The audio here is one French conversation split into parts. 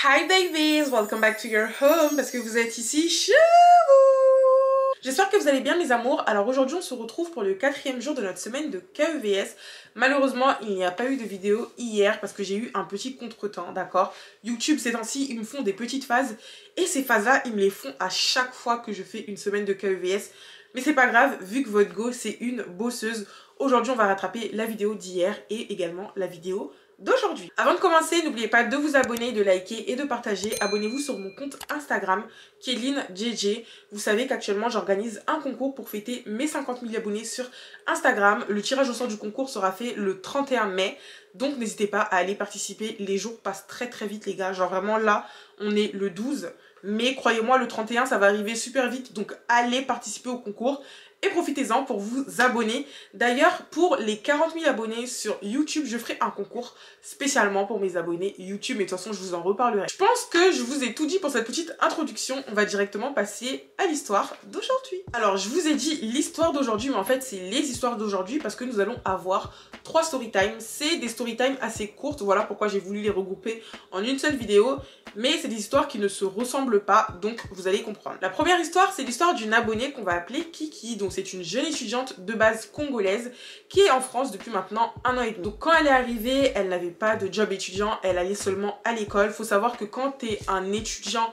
Hi babies, welcome back to your home parce que vous êtes ici chez vous. J'espère que vous allez bien mes amours. Alors aujourd'hui on se retrouve pour le 4e jour de notre semaine de KEVS. Malheureusement il n'y a pas eu de vidéo hier parce que j'ai eu un petit contretemps, d'accord. YouTube ces temps-ci ils me font des petites phases et ces phases là ils me les font à chaque fois que je fais une semaine de KEVS. Mais c'est pas grave vu que votre go c'est une bosseuse. Aujourd'hui on va rattraper la vidéo d'hier et également la vidéo d'aujourd'hui. Avant de commencer, n'oubliez pas de vous abonner, de liker et de partager. Abonnez-vous sur mon compte Instagram, KaylinJJ. Vous savez qu'actuellement, j'organise un concours pour fêter mes 50 000 abonnés sur Instagram. Le tirage au sort du concours sera fait le 31 mai. Donc, n'hésitez pas à aller participer. Les jours passent très très vite, les gars. Genre vraiment là, on est le 12. Mais croyez-moi, le 31, ça va arriver super vite. Donc, allez participer au concours. Et profitez-en pour vous abonner. D'ailleurs, pour les 40 000 abonnés sur YouTube, je ferai un concours spécialement pour mes abonnés YouTube. Mais de toute façon, je vous en reparlerai. Je pense que je vous ai tout dit pour cette petite introduction. On va directement passer à l'histoire d'aujourd'hui. Alors, je vous ai dit l'histoire d'aujourd'hui, mais en fait, c'est les histoires d'aujourd'hui parce que nous allons avoir 3 storytime. C'est des storytime assez courtes. Voilà pourquoi j'ai voulu les regrouper en une seule vidéo. Mais c'est des histoires qui ne se ressemblent pas, donc vous allez comprendre. La première histoire, c'est l'histoire d'une abonnée qu'on va appeler Kiki. Donc c'est une jeune étudiante de base congolaise qui est en France depuis maintenant 1 an et demi. Donc quand elle est arrivée, elle n'avait pas de job étudiant, elle allait seulement à l'école. Faut savoir que quand tu es un étudiant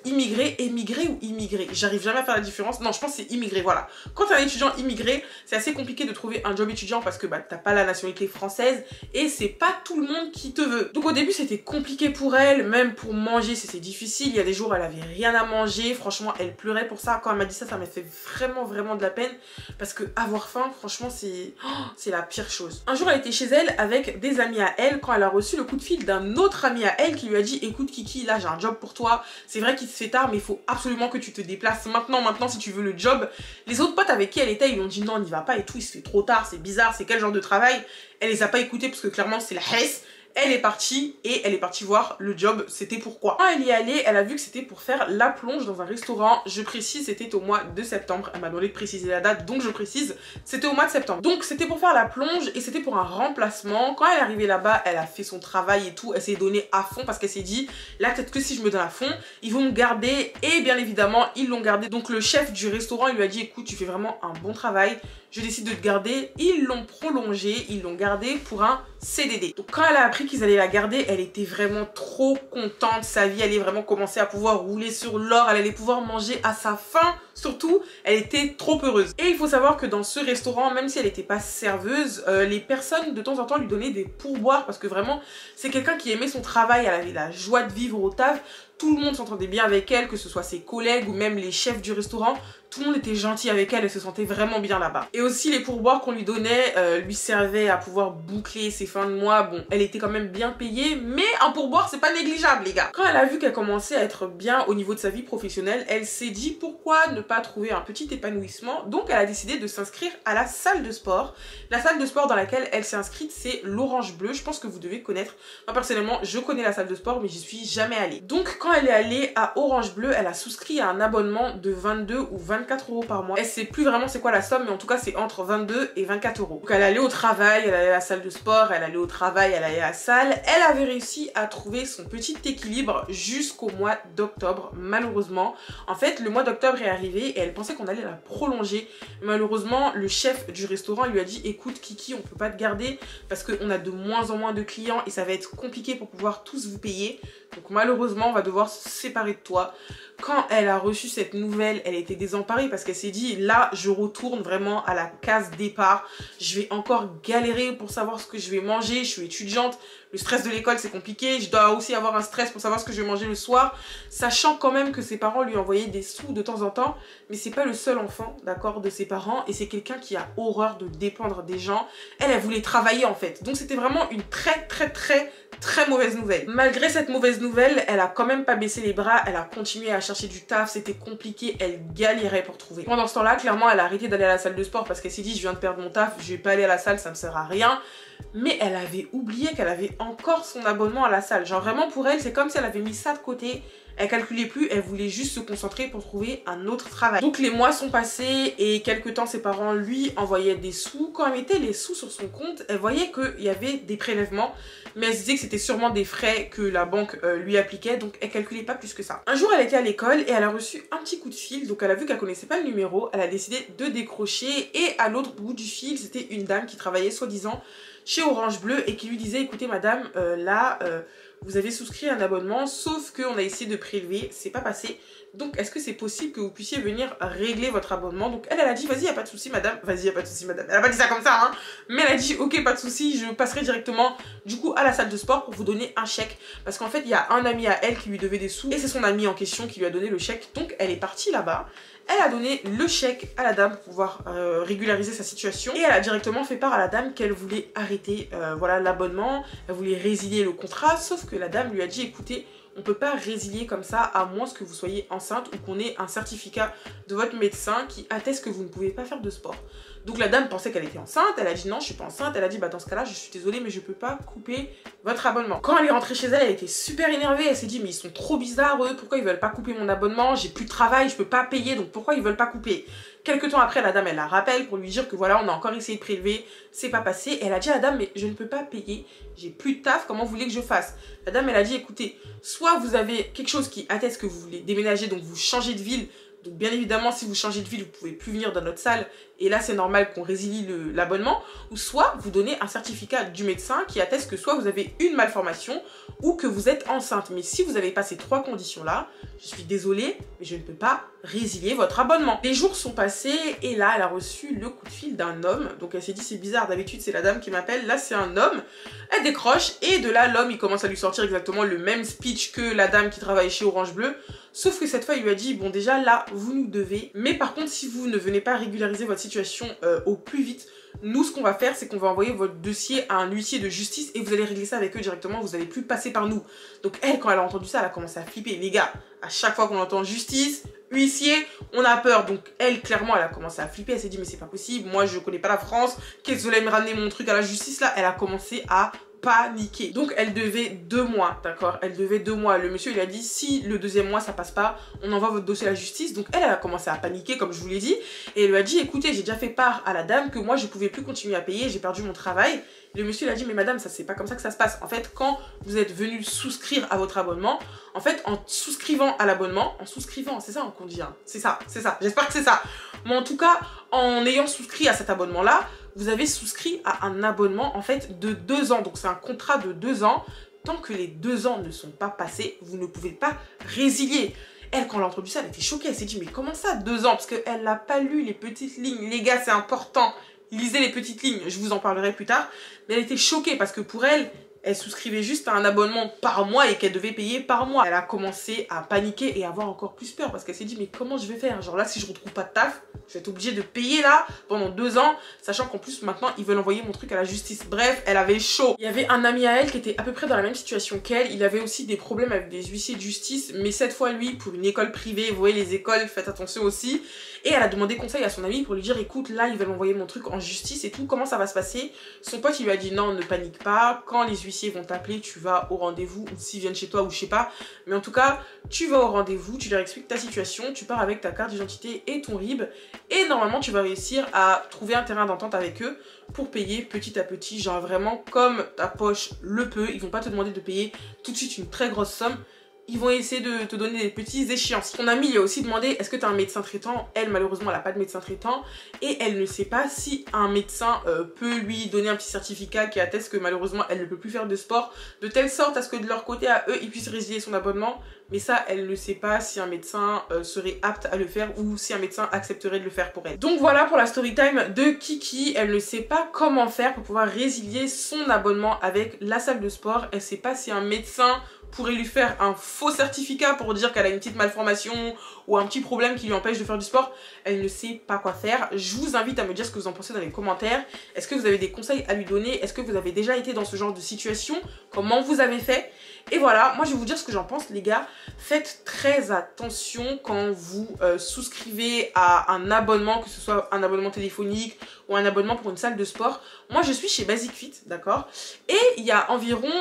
immigré ou immigré, j'arrive jamais à faire la différence. Non, je pense que c'est immigré, voilà. Quand tu es un étudiant immigré, c'est assez compliqué de trouver un job étudiant parce que bah, t'as pas la nationalité française et c'est pas tout le monde qui te veut. Donc au début, c'était compliqué pour elle, même pour manger, c'est difficile. Il y a des jours, elle avait rien à manger. Franchement, elle pleurait pour ça. Quand elle m'a dit ça, ça m'a fait vraiment de la peine parce que avoir faim, franchement, c'est la pire chose. Un jour, elle était chez elle avec des amis à elle quand elle a reçu le coup de fil d'un autre ami à elle qui lui a dit: écoute Kiki, là j'ai un job pour toi. C'est vrai qu'il se fait tard, mais il faut absolument que tu te déplaces maintenant si tu veux le job. Les autres potes avec qui elle était, ils lui ont dit non, on n'y va pas et tout, il se fait trop tard, c'est bizarre, c'est quel genre de travail? Elle les a pas écoutés parce que clairement c'est la Hesse. Elle est partie et elle est partie voir le job, c'était pourquoi. Quand elle y est allée, elle a vu que c'était pour faire la plonge dans un restaurant. Je précise, c'était au mois de septembre. Elle m'a demandé de préciser la date, donc je précise, c'était au mois de septembre. Donc c'était pour faire la plonge et c'était pour un remplacement. Quand elle est arrivée là-bas, elle a fait son travail et tout. Elle s'est donnée à fond parce qu'elle s'est dit, là peut-être que si je me donne à fond, ils vont me garder. Et bien évidemment, ils l'ont gardée. Donc le chef du restaurant, il lui a dit, écoute, tu fais vraiment un bon travail. Je décide de te garder. Ils l'ont prolongée, ils l'ont gardée pour un CDD. Donc quand elle a appris qu'ils allaient la garder, elle était vraiment trop contente. Sa vie allait vraiment commencer à pouvoir rouler sur l'or. Elle allait pouvoir manger à sa faim. Surtout, elle était trop heureuse. Et il faut savoir que dans ce restaurant, même si elle n'était pas serveuse, les personnes de temps en temps lui donnaient des pourboires parce que vraiment, c'est quelqu'un qui aimait son travail. Elle avait la joie de vivre au taf. Tout le monde s'entendait bien avec elle, que ce soit ses collègues ou même les chefs du restaurant. Tout le monde était gentil avec elle, elle se sentait vraiment bien là-bas. Et aussi les pourboires qu'on lui donnait lui servaient à pouvoir boucler ses fins de mois. Bon, elle était quand même bien payée, mais un pourboire c'est pas négligeable les gars. Quand elle a vu qu'elle commençait à être bien au niveau de sa vie professionnelle, elle s'est dit pourquoi ne pas trouver un petit épanouissement. Donc elle a décidé de s'inscrire à la salle de sport. La salle de sport dans laquelle elle s'est inscrite, c'est l'Orange Bleu. Je pense que vous devez connaître. Moi personnellement, je connais la salle de sport mais j'y suis jamais allée. Donc quand elle est allée à Orange Bleu, elle a souscrit à un abonnement de 22 ou 24 € par mois. Elle sait plus vraiment c'est quoi la somme, mais en tout cas c'est entre 22 et 24 €. Donc elle allait au travail, elle allait à la salle de sport, elle allait au travail, elle allait à la salle. Elle avait réussi à trouver son petit équilibre jusqu'au mois d'octobre, malheureusement. En fait, le mois d'octobre est arrivé et elle pensait qu'on allait la prolonger. Malheureusement, le chef du restaurant lui a dit: écoute Kiki, on peut pas te garder parce qu'on a de moins en moins de clients et ça va être compliqué pour pouvoir tous vous payer. Donc malheureusement, on va devoir se séparer de toi. Quand elle a reçu cette nouvelle, elle était désemparée parce qu'elle s'est dit, là, je retourne vraiment à la case départ. Je vais encore galérer pour savoir ce que je vais manger. Je suis étudiante. Le stress de l'école, c'est compliqué. Je dois aussi avoir un stress pour savoir ce que je vais manger le soir. Sachant quand même que ses parents lui envoyaient des sous de temps en temps. Mais c'est pas le seul enfant, d'accord, de ses parents. Et c'est quelqu'un qui a horreur de dépendre des gens. Elle voulait travailler en fait. Donc c'était vraiment une très mauvaise nouvelle. Malgré cette mauvaise nouvelle, elle a quand même pas baissé les bras. Elle a continué à chercher du taf. C'était compliqué. Elle galérait pour trouver. Pendant ce temps-là, clairement, elle a arrêté d'aller à la salle de sport parce qu'elle s'est dit, je viens de perdre mon taf. Je vais pas aller à la salle, ça me sert à rien. mais elle avait oublié qu'elle avait encore son abonnement à la salle. Genre vraiment pour elle, c'est comme si elle avait mis ça de côté. Elle calculait plus, elle voulait juste se concentrer pour trouver un autre travail. Donc les mois sont passés et quelques temps ses parents lui envoyaient des sous. Quand elle mettait les sous sur son compte, elle voyait qu'il y avait des prélèvements, mais elle se disait que c'était sûrement des frais que la banque lui appliquait, donc elle calculait pas plus que ça. Un jour elle était à l'école et elle a reçu un petit coup de fil, donc elle a vu qu'elle connaissait pas le numéro, elle a décidé de décrocher et à l'autre bout du fil c'était une dame qui travaillait soi-disant chez Orange Bleu et qui lui disait écoutez madame, vous avez souscrit un abonnement, sauf qu'on a essayé de prélever, c'est pas passé. Donc, est-ce que c'est possible que vous puissiez venir régler votre abonnement? Donc, elle a dit, vas-y, y a pas de souci, madame. Vas-y, y a pas de souci, madame. Elle a pas dit ça comme ça, hein. Mais elle a dit, ok, pas de souci, je passerai directement, du coup, à la salle de sport pour vous donner un chèque. Parce qu'en fait, il y a un ami à elle qui lui devait des sous et c'est son ami en question qui lui a donné le chèque. Donc, elle est partie là-bas. Elle a donné le chèque à la dame pour pouvoir régulariser sa situation. Et elle a directement fait part à la dame qu'elle voulait arrêter voilà, l'abonnement. Elle voulait résilier le contrat. Sauf que la dame lui a dit, écoutez, on ne peut pas résilier comme ça à moins que vous soyez enceinte ou qu'on ait un certificat de votre médecin qui atteste que vous ne pouvez pas faire de sport. Donc la dame pensait qu'elle était enceinte, elle a dit non je suis pas enceinte, elle a dit bah dans ce cas là je suis désolée mais je peux pas couper votre abonnement. Quand elle est rentrée chez elle, elle était super énervée, elle s'est dit mais ils sont trop bizarres eux, pourquoi ils veulent pas couper mon abonnement, j'ai plus de travail, je peux pas payer donc pourquoi ils veulent pas couper. Quelques temps après la dame elle la rappelle pour lui dire que voilà on a encore essayé de prélever, c'est pas passé et elle a dit à la dame mais je ne peux pas payer, j'ai plus de taf, comment vous voulez que je fasse? La dame elle a dit écoutez, soit vous avez quelque chose qui atteste que vous voulez déménager donc vous changez de ville. Donc bien évidemment, si vous changez de ville, vous pouvez plus venir dans notre salle. Et là, c'est normal qu'on résilie l'abonnement. Ou soit vous donnez un certificat du médecin qui atteste que soit vous avez une malformation ou que vous êtes enceinte. Mais si vous n'avez pas ces trois conditions-là, je suis désolée, mais je ne peux pas résilier votre abonnement. Les jours sont passés et là, elle a reçu le coup de fil d'un homme. Donc elle s'est dit, c'est bizarre, d'habitude, c'est la dame qui m'appelle. Là, c'est un homme. Elle décroche et de là, l'homme, il commence à lui sortir exactement le même speech que la dame qui travaille chez Orange Bleu. Sauf que cette fois, il lui a dit, bon déjà là, vous nous devez. Mais par contre, si vous ne venez pas régulariser votre situation au plus vite, nous, ce qu'on va faire, c'est qu'on va envoyer votre dossier à un huissier de justice et vous allez régler ça avec eux directement, vous n'allez plus passer par nous. Donc elle, quand elle a entendu ça, elle a commencé à flipper. Les gars, à chaque fois qu'on entend justice, huissier, on a peur. Donc elle, clairement, elle a commencé à flipper. Elle s'est dit, mais c'est pas possible, moi je connais pas la France, qu'est-ce que vous allez me ramener mon truc à la justice là? Elle a commencé à paniquer. Donc elle devait 2 mois, d'accord? Elle devait 2 mois. Le monsieur il a dit si le deuxième mois ça passe pas, on envoie votre dossier à la justice. Donc elle a commencé à paniquer comme je vous l'ai dit et elle lui a dit écoutez j'ai déjà fait part à la dame que moi je pouvais plus continuer à payer, j'ai perdu mon travail. Le monsieur il a dit mais madame ça c'est pas comme ça que ça se passe. En fait quand vous êtes venu souscrire à votre abonnement, en fait en souscrivant à l'abonnement, c'est ça qu'on dit hein, c'est ça, j'espère que c'est ça. Mais en tout cas en ayant souscrit à cet abonnement là, vous avez souscrit à un abonnement en fait de 2 ans. Donc c'est un contrat de 2 ans. Tant que les 2 ans ne sont pas passés, vous ne pouvez pas résilier. Elle, quand elle a entendu ça, elle était choquée. Elle s'est dit, mais comment ça 2 ans? Parce qu'elle n'a pas lu les petites lignes. Les gars, c'est important. Lisez les petites lignes. Je vous en parlerai plus tard. Mais elle était choquée parce que pour elle, elle souscrivait juste à un abonnement par mois et qu'elle devait payer par mois. Elle a commencé à paniquer et à avoir encore plus peur parce qu'elle s'est dit mais comment je vais faire? Genre là si je retrouve pas de taf, je vais être obligée de payer là pendant 2 ans, sachant qu'en plus maintenant ils veulent envoyer mon truc à la justice. Bref, elle avait chaud. Il y avait un ami à elle qui était à peu près dans la même situation qu'elle. Il avait aussi des problèmes avec des huissiers de justice, mais cette fois lui pour une école privée. Vous voyez les écoles, faites attention aussi. Et elle a demandé conseil à son ami pour lui dire écoute là ils veulent envoyer mon truc en justice et tout, comment ça va se passer? Son pote il lui a dit non ne panique pas, quand les huissiers vont t'appeler tu vas au rendez-vous ou s'ils viennent chez toi ou je sais pas, mais en tout cas tu vas au rendez-vous, tu leur expliques ta situation, tu pars avec ta carte d'identité et ton RIB et normalement tu vas réussir à trouver un terrain d'entente avec eux pour payer petit à petit, genre vraiment comme ta poche le peut. Ils vont pas te demander de payer tout de suite une très grosse somme. Ils vont essayer de te donner des petits échéances. Ton amie lui a aussi demandé est-ce que tu as un médecin traitant? Elle malheureusement elle n'a pas de médecin traitant et elle ne sait pas si un médecin peut lui donner un petit certificat qui atteste que malheureusement elle ne peut plus faire de sport de telle sorte à ce que de leur côté à eux ils puissent résilier son abonnement. Mais ça elle ne sait pas si un médecin serait apte à le faire ou si un médecin accepterait de le faire pour elle. Donc voilà pour la story time de Kiki. Elle ne sait pas comment faire pour pouvoir résilier son abonnement avec la salle de sport. Elle ne sait pas si un médecin pourrait lui faire un faux certificat pour dire qu'elle a une petite malformation ou un petit problème qui lui empêche de faire du sport. Elle ne sait pas quoi faire. Je vous invite à me dire ce que vous en pensez dans les commentaires. Est-ce que vous avez des conseils à lui donner? Est-ce que vous avez déjà été dans ce genre de situation? Comment vous avez fait? Et voilà, moi je vais vous dire ce que j'en pense les gars. Faites très attention quand vous souscrivez à un abonnement, que ce soit un abonnement téléphonique ou un abonnement pour une salle de sport. Moi je suis chez Basic Fit, d'accord? Et il y a environ,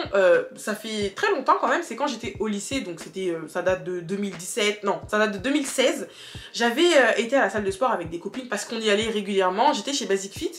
ça fait très longtemps quand même, c'est quand j'étais au lycée, donc c'était, ça date de 2017, non, ça date de 2016. J'avais été à la salle de sport avec des copines parce qu'on y allait régulièrement, j'étais chez Basic Fit.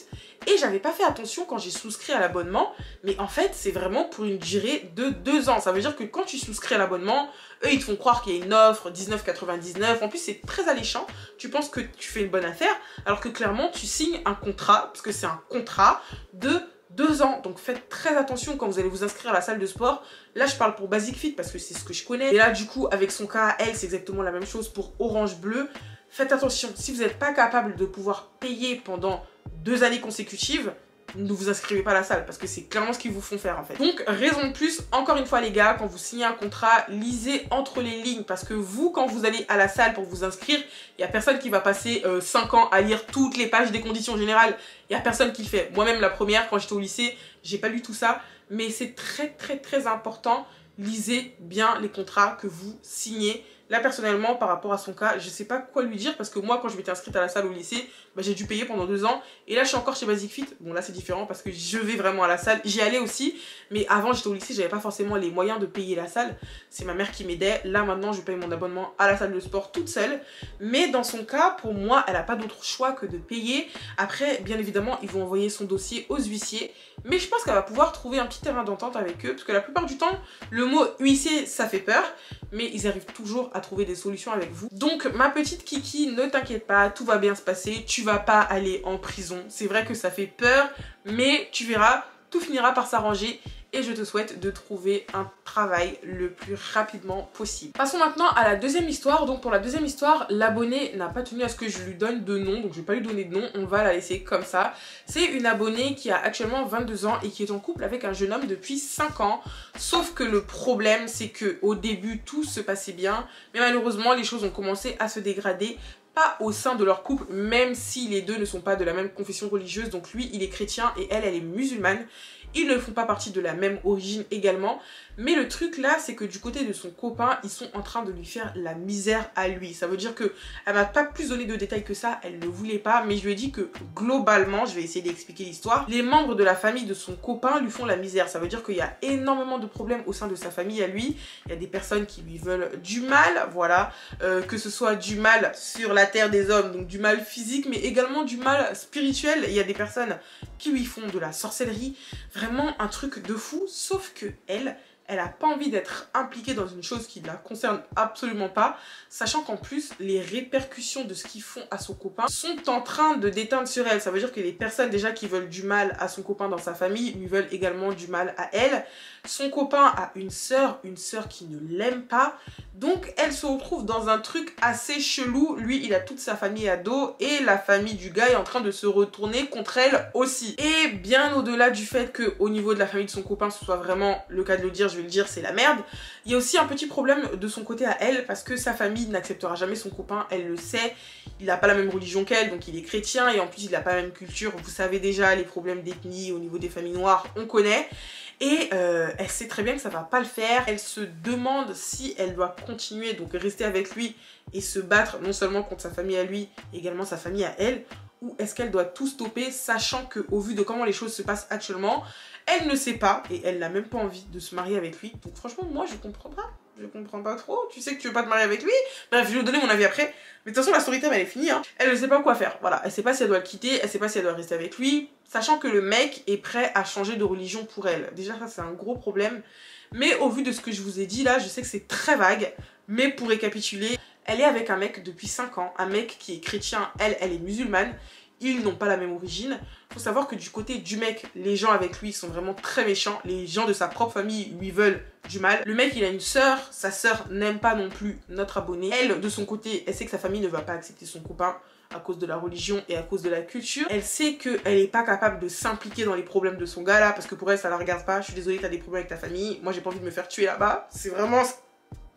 Et j'avais pas fait attention quand j'ai souscrit à l'abonnement, mais en fait c'est vraiment pour une durée de 2 ans. Ça veut dire que quand tu souscris à l'abonnement, eux ils te font croire qu'il y a une offre 19,99. En plus c'est très alléchant, tu penses que tu fais une bonne affaire, alors que clairement tu signes un contrat, parce que c'est un contrat de 2 ans. Donc faites très attention quand vous allez vous inscrire à la salle de sport. Là je parle pour Basic Fit parce que c'est ce que je connais. Et là du coup avec son cas à elle c'est exactement la même chose pour Orange Bleu. Faites attention, si vous n'êtes pas capable de pouvoir payer pendant 2 années consécutives, ne vous inscrivez pas à la salle parce que c'est clairement ce qu'ils vous font faire en fait. Donc raison de plus, encore une fois les gars, quand vous signez un contrat, lisez entre les lignes parce que vous, quand vous allez à la salle pour vous inscrire, il n'y a personne qui va passer 5 ans à lire toutes les pages des conditions générales. Il n'y a personne qui le fait. Moi-même la première, quand j'étais au lycée, j'ai pas lu tout ça, mais c'est très important. Lisez bien les contrats que vous signez. Là personnellement par rapport à son cas, je sais pas quoi lui dire parce que moi quand je m'étais inscrite à la salle au lycée, bah, j'ai dû payer pendant 2 ans et là je suis encore chez Basic Fit. Bon là c'est différent parce que je vais vraiment à la salle, j'y allais aussi, mais avant j'étais au lycée, j'avais pas forcément les moyens de payer la salle, c'est ma mère qui m'aidait. Là maintenant je paye mon abonnement à la salle de sport toute seule, mais dans son cas pour moi elle a pas d'autre choix que de payer. Après bien évidemment ils vont envoyer son dossier aux huissiers, mais je pense qu'elle va pouvoir trouver un petit terrain d'entente avec eux parce que la plupart du temps le mot huissier ça fait peur, mais ils arrivent toujours à trouver des solutions avec vous. Donc ma petite Kiki, ne t'inquiète pas, tout va bien se passer, tu vas pas aller en prison. C'est vrai que ça fait peur, mais tu verras, tout finira par s'arranger et je te souhaite de trouver un travail le plus rapidement possible. Passons maintenant à la deuxième histoire. Donc pour la deuxième histoire, l'abonnée n'a pas tenu à ce que je lui donne de nom, donc je vais pas lui donner de nom, on va la laisser comme ça. C'est une abonnée qui a actuellement 22 ans et qui est en couple avec un jeune homme depuis 5 ans. Sauf que le problème, c'est que au début tout se passait bien, mais malheureusement les choses ont commencé à se dégrader. Pas au sein de leur couple, même si les deux ne sont pas de la même confession religieuse. Donc lui il est chrétien et elle est musulmane. Ils ne font pas partie de la même origine également. Mais le truc là, c'est que du côté de son copain, ils sont en train de lui faire la misère à lui. Ça veut dire que elle m'a pas plus donné de détails que ça, elle ne voulait pas. Mais je lui ai dit que globalement, je vais essayer d'expliquer l'histoire, les membres de la famille de son copain lui font la misère. Ça veut dire qu'il y a énormément de problèmes au sein de sa famille à lui. Il y a des personnes qui lui veulent du mal, voilà. Que ce soit du mal sur la terre des hommes, donc du mal physique, mais également du mal spirituel. Il y a des personnes qui lui font de la sorcellerie. Vraiment un truc de fou, sauf que elle a pas envie d'être impliquée dans une chose qui ne la concerne absolument pas, sachant qu'en plus, les répercussions de ce qu'ils font à son copain sont en train de déteindre sur elle. Ça veut dire que les personnes déjà qui veulent du mal à son copain dans sa famille lui veulent également du mal à elle. Son copain a une sœur qui ne l'aime pas. Donc elle se retrouve dans un truc assez chelou. Lui, il a toute sa famille à dos et la famille du gars est en train de se retourner contre elle aussi. Et bien au-delà du fait qu'au niveau de la famille de son copain, ce soit vraiment le cas de le dire, je vais le dire, c'est la merde. Il y a aussi un petit problème de son côté à elle parce que sa famille n'acceptera jamais son copain, elle le sait. Il n'a pas la même religion qu'elle, donc il est chrétien et en plus il n'a pas la même culture. Vous savez déjà les problèmes d'ethnie au niveau des familles noires, on connaît. Et elle sait très bien que ça va pas le faire. Elle se demande si elle doit continuer, donc rester avec lui et se battre non seulement contre sa famille à lui, également sa famille à elle, ou est-ce qu'elle doit tout stopper, sachant qu'au vu de comment les choses se passent actuellement, elle ne sait pas et elle n'a même pas envie de se marier avec lui. Donc franchement, moi je comprends pas. Je comprends pas trop. Tu sais que tu veux pas te marier avec lui. Bref, je vais vous donner mon avis après. Mais de toute façon, la story time elle est finie. Hein. Elle ne sait pas quoi faire. Voilà, elle sait pas si elle doit le quitter, elle sait pas si elle doit rester avec lui. Sachant que le mec est prêt à changer de religion pour elle. Déjà, ça c'est un gros problème. Mais au vu de ce que je vous ai dit là, je sais que c'est très vague. Mais pour récapituler, elle est avec un mec depuis 5 ans. Un mec qui est chrétien, elle est musulmane. Ils n'ont pas la même origine. Faut savoir que du côté du mec, les gens avec lui sont vraiment très méchants. Les gens de sa propre famille lui veulent du mal. Le mec, il a une sœur. Sa sœur n'aime pas non plus notre abonné. Elle, de son côté, elle sait que sa famille ne va pas accepter son copain à cause de la religion et à cause de la culture. Elle sait qu'elle n'est pas capable de s'impliquer dans les problèmes de son gars là, parce que pour elle, ça la regarde pas. Je suis désolée, t'as des problèmes avec ta famille. Moi, j'ai pas envie de me faire tuer là-bas. C'est vraiment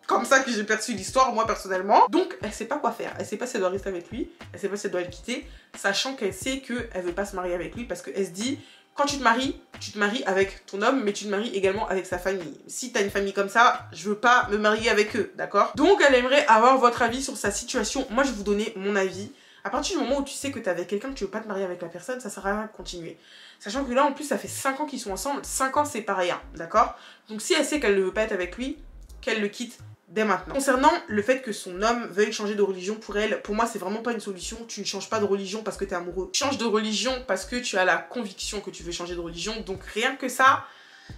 comme ça que j'ai perçu l'histoire, moi personnellement. Donc elle sait pas quoi faire, elle sait pas si elle doit rester avec lui, elle sait pas si elle doit le quitter, sachant qu'elle sait qu'elle veut pas se marier avec lui parce qu'elle se dit quand tu te maries avec ton homme, mais tu te maries également avec sa famille. Si tu as une famille comme ça, je veux pas me marier avec eux, d'accord? Donc elle aimerait avoir votre avis sur sa situation. Moi je vais vous donner mon avis. À partir du moment où tu sais que tu es avec quelqu'un, que tu veux pas te marier avec la personne, ça sert à rien de continuer. Sachant que là en plus ça fait 5 ans qu'ils sont ensemble, 5 ans c'est pas rien, d'accord? Donc si elle sait qu'elle ne veut pas être avec lui, qu'elle le quitte dès maintenant. Concernant le fait que son homme veuille changer de religion pour elle, pour moi c'est vraiment pas une solution. Tu ne changes pas de religion parce que tu es amoureux. Tu changes de religion parce que tu as la conviction que tu veux changer de religion. Donc rien que ça,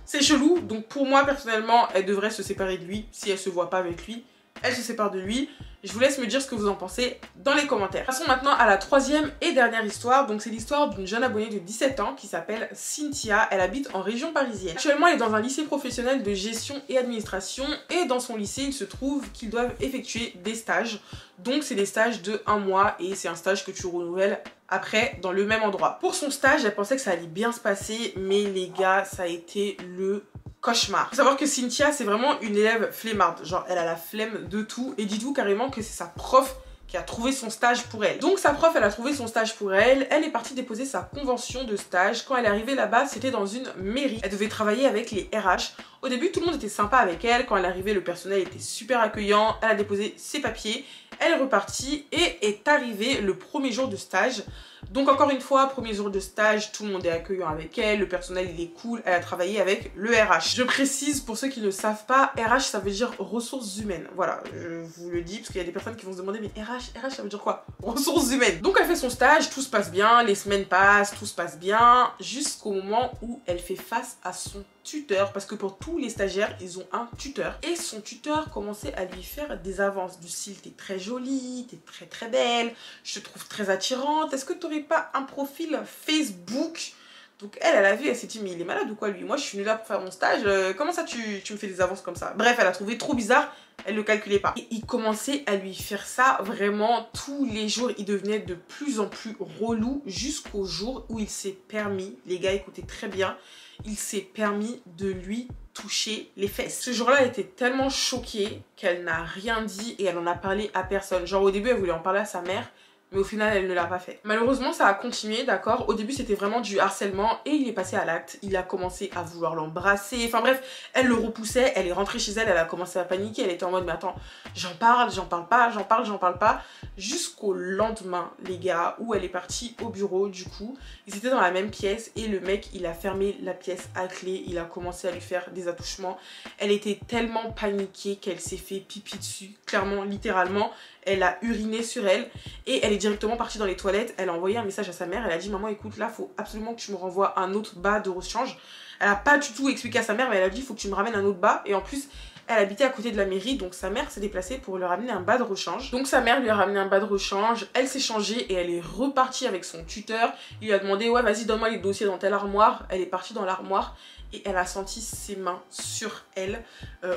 c'est chelou. Donc pour moi personnellement, elle devrait se séparer de lui si elle se voit pas avec lui. Elle se sépare de lui. Je vous laisse me dire ce que vous en pensez dans les commentaires. Passons maintenant à la troisième et dernière histoire. Donc c'est l'histoire d'une jeune abonnée de 17 ans qui s'appelle Cynthia. Elle habite en région parisienne. Actuellement, elle est dans un lycée professionnel de gestion et administration. Et dans son lycée, il se trouve qu'ils doivent effectuer des stages. Donc c'est des stages de 1 mois et c'est un stage que tu renouvelles après dans le même endroit. Pour son stage, elle pensait que ça allait bien se passer. Mais les gars, ça a été le cauchemar. Faut savoir que Cynthia, c'est vraiment une élève flemmarde. Genre, elle a la flemme de tout. Et dites-vous carrément que c'est sa prof qui a trouvé son stage pour elle. Donc sa prof, elle a trouvé son stage pour elle. Elle est partie déposer sa convention de stage. Quand elle est arrivée là-bas, c'était dans une mairie. Elle devait travailler avec les RH. Au début, tout le monde était sympa avec elle. Quand elle est arrivée, le personnel était super accueillant. Elle a déposé ses papiers. Elle est repartie et est arrivée le premier jour de stage. Donc encore une fois, premier jour de stage, tout le monde est accueillant avec elle, le personnel il est cool, elle a travaillé avec le RH. Je précise pour ceux qui ne savent pas, RH ça veut dire ressources humaines. Voilà, je vous le dis parce qu'il y a des personnes qui vont se demander mais RH ça veut dire quoi? Ressources humaines. Donc elle fait son stage, tout se passe bien, les semaines passent, tout se passe bien, jusqu'au moment où elle fait face à son tuteur, parce que pour tous les stagiaires, ils ont un tuteur. Et son tuteur commençait à lui faire des avances du style t'es très jolie, t'es très très belle, je te trouve très attirante, est-ce que t'aurais pas un profil Facebook? Donc elle a vu, elle s'est dit mais il est malade ou quoi lui? Moi je suis venue là pour faire mon stage, comment ça tu me fais des avances comme ça? Bref, elle a trouvé trop bizarre, elle le calculait pas. Et il commençait à lui faire ça vraiment tous les jours, il devenait de plus en plus relou jusqu'au jour où il s'est permis, les gars écoutez très bien, il s'est permis de lui toucher les fesses. Ce jour-là, elle était tellement choquée qu'elle n'a rien dit et elle en a parlé à personne. Genre au début, elle voulait en parler à sa mère, mais au final elle ne l'a pas fait. Malheureusement ça a continué, d'accord. Au début c'était vraiment du harcèlement et il est passé à l'acte. Il a commencé à vouloir l'embrasser, enfin bref, elle le repoussait, elle est rentrée chez elle, elle a commencé à paniquer, elle était en mode mais attends, j'en parle pas, j'en parle pas, jusqu'au lendemain les gars où elle est partie au bureau. Du coup ils étaient dans la même pièce et le mec il a fermé la pièce à clé, il a commencé à lui faire des attouchements. Elle était tellement paniquée qu'elle s'est fait pipi dessus, clairement, littéralement. Elle a uriné sur elle et elle est directement partie dans les toilettes. Elle a envoyé un message à sa mère. Elle a dit maman écoute là faut absolument que tu me renvoies un autre bas de rechange. Elle a pas du tout expliqué à sa mère mais elle a dit il faut que tu me ramènes un autre bas. Et en plus elle habitait à côté de la mairie donc sa mère s'est déplacée pour lui ramener un bas de rechange. Donc sa mère lui a ramené un bas de rechange. Elle s'est changée et elle est repartie avec son tuteur. Il lui a demandé ouais vas-y donne-moi les dossiers dans telle armoire. Elle est partie dans l'armoire. Et elle a senti ses mains sur elle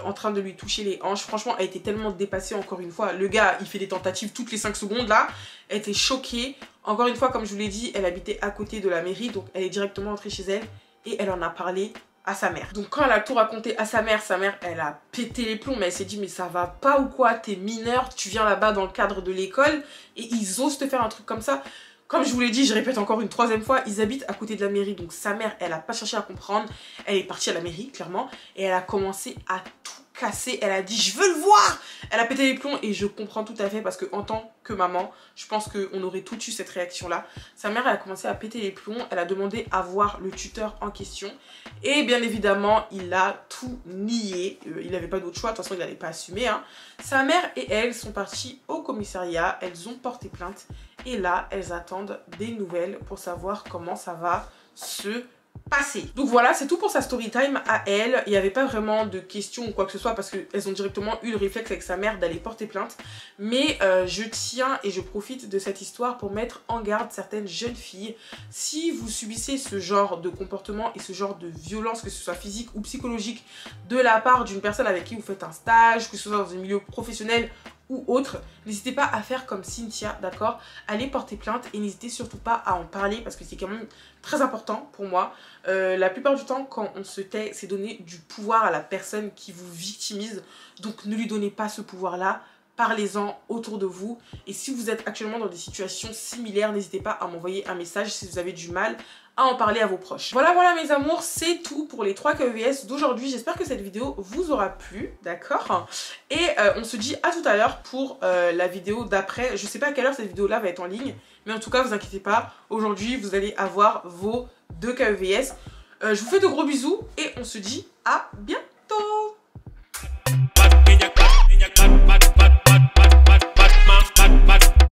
en train de lui toucher les hanches. Franchement, elle était tellement dépassée encore une fois. Le gars, il fait des tentatives toutes les 5 secondes là. Elle était choquée. Encore une fois, comme je vous l'ai dit, elle habitait à côté de la mairie. Donc elle est directement entrée chez elle et elle en a parlé à sa mère. Donc quand elle a tout raconté à sa mère, elle a pété les plombs. Mais elle s'est dit mais ça va pas ou quoi? T'es mineure, tu viens là-bas dans le cadre de l'école et ils osent te faire un truc comme ça. Comme je vous l'ai dit, je répète encore une 3e fois, ils habitent à côté de la mairie. Donc sa mère, elle a pas cherché à comprendre. Elle est partie à la mairie, clairement. Et elle a commencé à tout casser. Elle a dit, je veux le voir. Elle a pété les plombs et je comprends tout à fait parce que en tant que maman, je pense qu'on aurait tout eu cette réaction-là. Sa mère, elle a commencé à péter les plombs. Elle a demandé à voir le tuteur en question. Et bien évidemment, il a tout nié. Il n'avait pas d'autre choix. De toute façon, il n'allait pas assumer. Hein. Sa mère et elle sont parties au commissariat. Elles ont porté plainte. Et là, elles attendent des nouvelles pour savoir comment ça va se passer. Donc voilà, c'est tout pour sa story time à elle. Il n'y avait pas vraiment de questions ou quoi que ce soit parce qu'elles ont directement eu le réflexe avec sa mère d'aller porter plainte. Mais je tiens et je profite de cette histoire pour mettre en garde certaines jeunes filles. Si vous subissez ce genre de comportement et ce genre de violence, que ce soit physique ou psychologique, de la part d'une personne avec qui vous faites un stage, que ce soit dans un milieu professionnel ou autre, n'hésitez pas à faire comme Cynthia, d'accord? Allez porter plainte et n'hésitez surtout pas à en parler parce que c'est quand même très important pour moi. La plupart du temps, quand on se tait, c'est donner du pouvoir à la personne qui vous victimise. Donc ne lui donnez pas ce pouvoir-là. Parlez-en autour de vous. Et si vous êtes actuellement dans des situations similaires, n'hésitez pas à m'envoyer un message si vous avez du mal à en parler à vos proches. Voilà mes amours, c'est tout pour les 3 KEVS d'aujourd'hui. J'espère que cette vidéo vous aura plu, d'accord? Et on se dit à tout à l'heure pour la vidéo d'après. Je sais pas à quelle heure cette vidéo là va être en ligne, mais en tout cas vous inquiétez pas, aujourd'hui vous allez avoir vos 2 KEVS. Je vous fais de gros bisous et on se dit à bientôt.